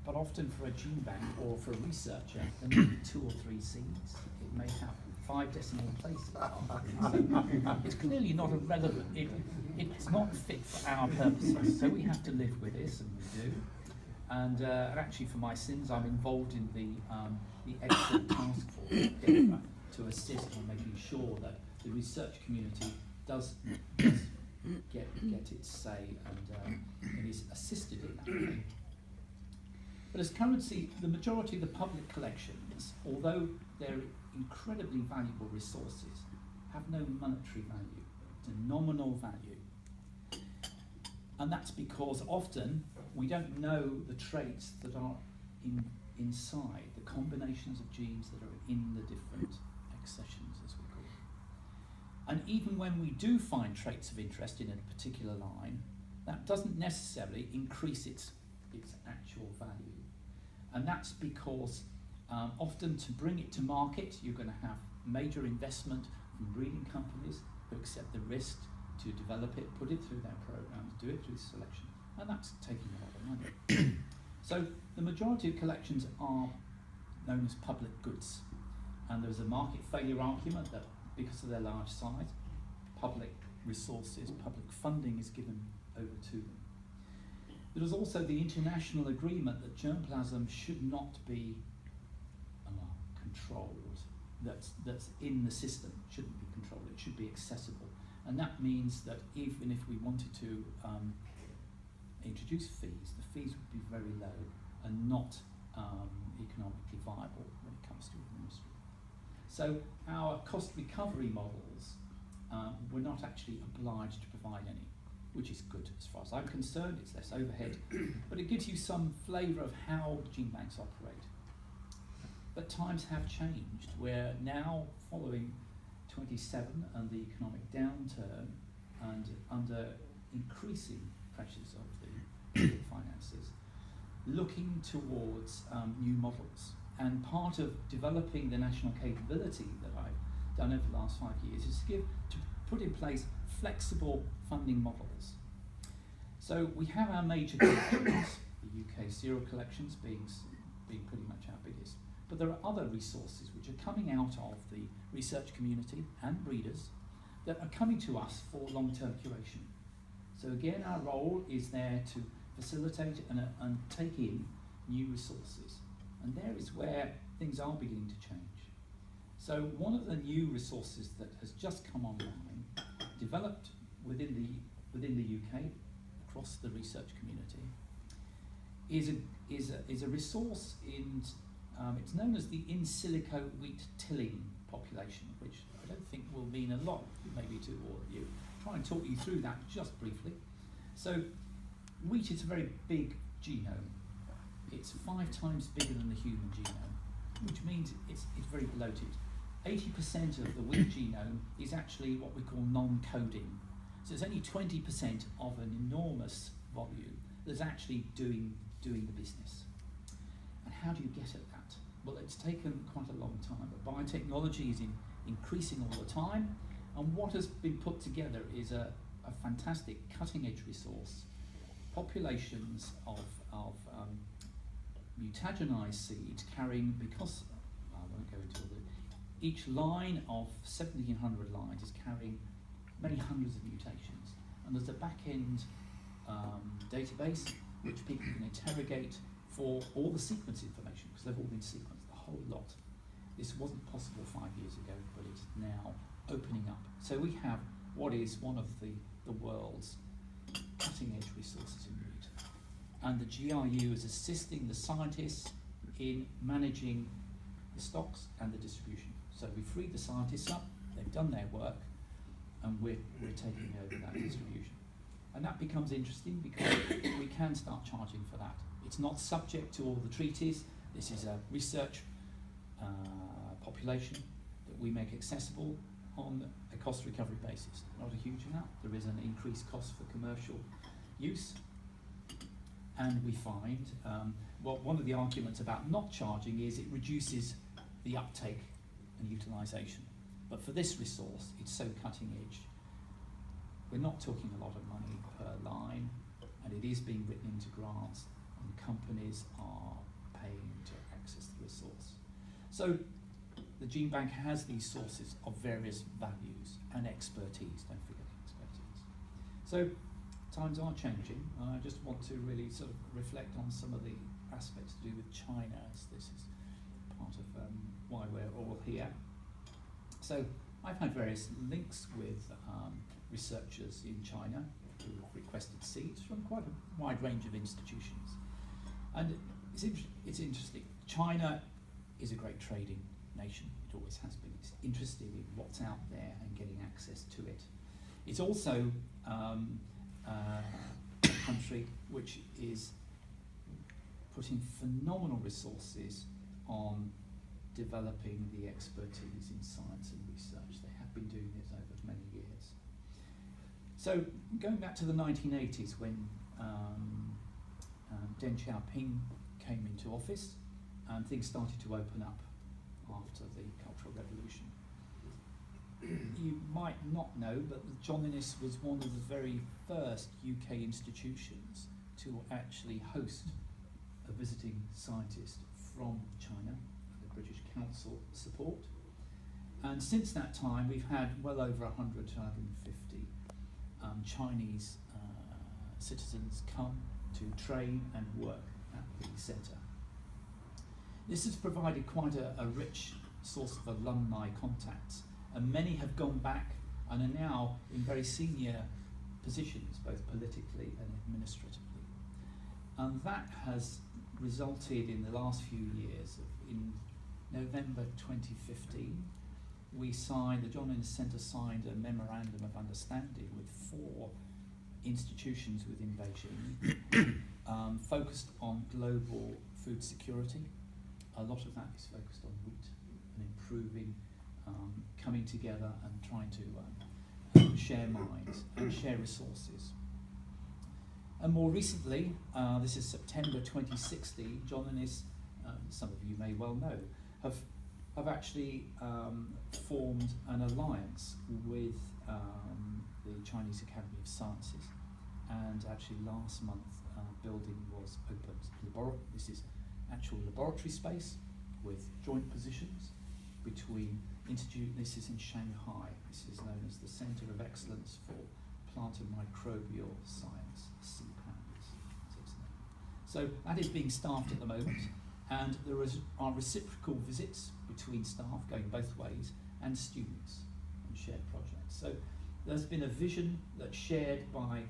but often for a gene bank or for a researcher, there may be 2 or 3 seeds. It may have 5 decimal places. So it's clearly not a relevant, it's not fit for our purposes, so we have to live with this, and we do. And actually for my sins, I'm involved in the expert task force to assist on making sure that the research community does get its say and is assisted in that. But as currency, the majority of the public collections, although they're incredibly valuable resources, have no monetary value. It's a nominal value. And that's because often we don't know the traits that are inside, the combinations of genes that are in the different accessions, as we call them. And even when we do find traits of interest in a particular line, that doesn't necessarily increase its actual value. And that's because often to bring it to market, you're going to have major investment from breeding companies who accept the risk to develop it, put it through their programs, do it through selection, and that's taking a lot of money. So the majority of collections are known as public goods, and there's a market failure argument that because of their large size, public resources, public funding is given over to them. There is also the international agreement that germplasm should not be controlled, that's in the system, shouldn't be controlled, it should be accessible. And that means that even if we wanted to introduce fees, the fees would be very low and not economically viable when it comes to industry. So our cost recovery models, we're not actually obliged to provide any, which is good as far as I'm concerned. It's less overhead, but it gives you some flavour of how gene banks operate. But times have changed, where now, following 27 and the economic downturn, and under increasing pressures of the finances, looking towards new models. And part of developing the national capability that I've done over the last 5 years is to put in place flexible funding models. So we have our major collections, the UK cereal collections being pretty much our biggest, but there are other resources which are coming out of the research community and breeders that are coming to us for long-term curation. So again, our role is there to facilitate and take in new resources. And there is where things are beginning to change. So one of the new resources that has just come online, developed within the UK, across the research community, is a resource in, it's known as the in silico wheat tilling population, which I don't think will mean a lot maybe to all of you. I'll try and talk you through that just briefly. So wheat is a very big genome. It's 5 times bigger than the human genome, which means it's very bloated. 80% of the wheat genome is actually what we call non-coding. So it's only 20% of an enormous volume that's actually doing the business. And how do you get at that? Well, it's taken quite a long time, but biotechnology is increasing all the time, and what has been put together is a fantastic cutting-edge resource, populations of mutagenized seeds carrying, because I won't go into all the, each line of 1,700 lines is carrying many hundreds of mutations, and there's a back-end database which people can interrogate for all the sequence information, because they've all been sequenced, the whole lot. This wasn't possible 5 years ago, but it's now opening up. So we have what is one of the world's cutting-edge resources in wheat. And the GRU is assisting the scientists in managing the stocks and the distribution. So we freed the scientists up, they've done their work, and we're taking over that distribution. And that becomes interesting because we can start charging for that. It's not subject to all the treaties. This is a research population that we make accessible on a cost recovery basis. Not a huge amount. There is an increased cost for commercial use. And we find, one of the arguments about not charging is it reduces the uptake and utilisation. But for this resource, it's so cutting edge. We're not talking a lot of money per line, and it is being written into grants and companies are paying to access the resource. So the gene bank has these sources of various values and expertise, don't forget expertise. So times are changing, and I just want to really sort of reflect on some of the aspects to do with China, as this is part of why we're all here. So I've had various links with researchers in China who have requested seeds from quite a wide range of institutions. And it's interesting. China is a great trading nation. It always has been. It's interested in what's out there and getting access to it. It's also a country which is putting phenomenal resources on developing the expertise in science and research. They have been doing this over many years. So going back to the 1980s, when Deng Xiaoping came into office, and things started to open up after the Cultural Revolution. You might not know, but John Innes was one of the very first UK institutions to actually host a visiting scientist from China, the British Council support. And since that time, we've had well over 100 to 150 Chinese citizens come to train and work at the centre. This has provided quite a rich source of alumni contacts, and many have gone back and are now in very senior positions, both politically and administratively. And that has resulted in the last few years. In November 2015, the John Innes Centre signed a memorandum of understanding with 4 institutions within Beijing, focused on global food security. A lot of that is focused on wheat and improving, coming together and trying to share minds and share resources. And more recently, this is September 2016, John Innes, some of you may well know, have actually formed an alliance with the Chinese Academy of Sciences, and actually last month building was opened. This is actual laboratory space with joint positions between this is in Shanghai. This is known as the Centre of Excellence for Plant and Microbial Science, CPAMS. So that is being staffed at the moment, and there are reciprocal visits between staff going both ways and students on shared projects. So there's been a vision that's shared by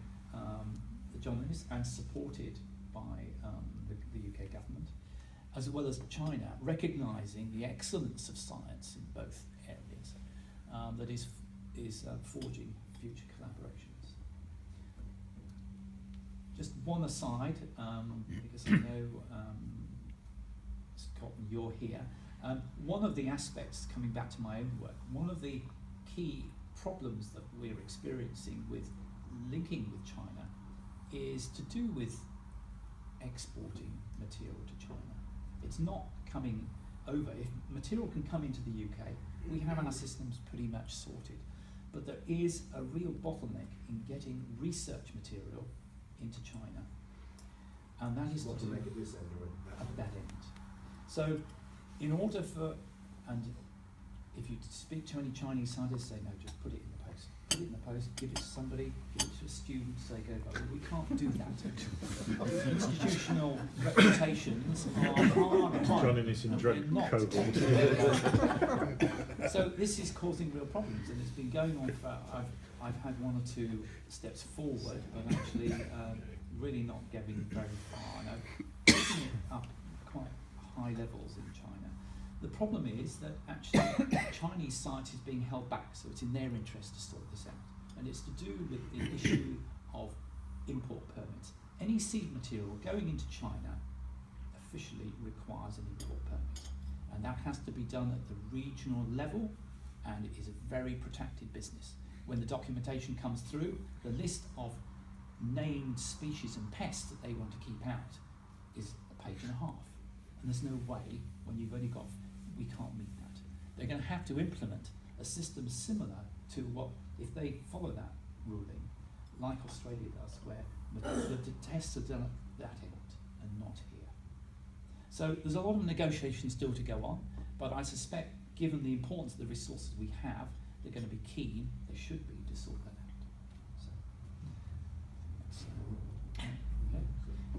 the John Innes and supported by the UK government, as well as China, recognising the excellence of science in both areas, that is forging future collaborations. Just one aside, because I know Scott, you're here. One of the aspects, coming back to my own work, one of the key problems that we're experiencing with linking with China is to do with exporting material to China. It's not coming over. If material can come into the UK, we have our systems pretty much sorted. But there is a real bottleneck in getting research material into China. And that is to make it this end or at that end. So in order for, and if you speak to any Chinese scientists, say no, just put it in the post. Put it in the post, give it to somebody, give it to a student, say go, well, we can't do that. Institutional reputations are hard. John Innes in drug cohort. So this is causing real problems, and it's been going on for, I've had 1 or 2 steps forward, but actually really not getting very far. And I've taken it up quite high levels in China. The problem is that actually Chinese science is being held back, so it's in their interest to sort this out. And it's to do with the issue of import permits. Any seed material going into China officially requires an import permit. And that has to be done at the regional level, and it is a very protected business. When the documentation comes through, the list of named species and pests that they want to keep out is a page and a half. And there's no way, when you've only got, we can't meet that. They're going to have to implement a system similar to what, if they follow that ruling, like Australia does, where the tests are done at that end, and and not here. So there's a lot of negotiation still to go on, but I suspect, given the importance of the resources we have, they're going to be keen, they should be, to sort that out.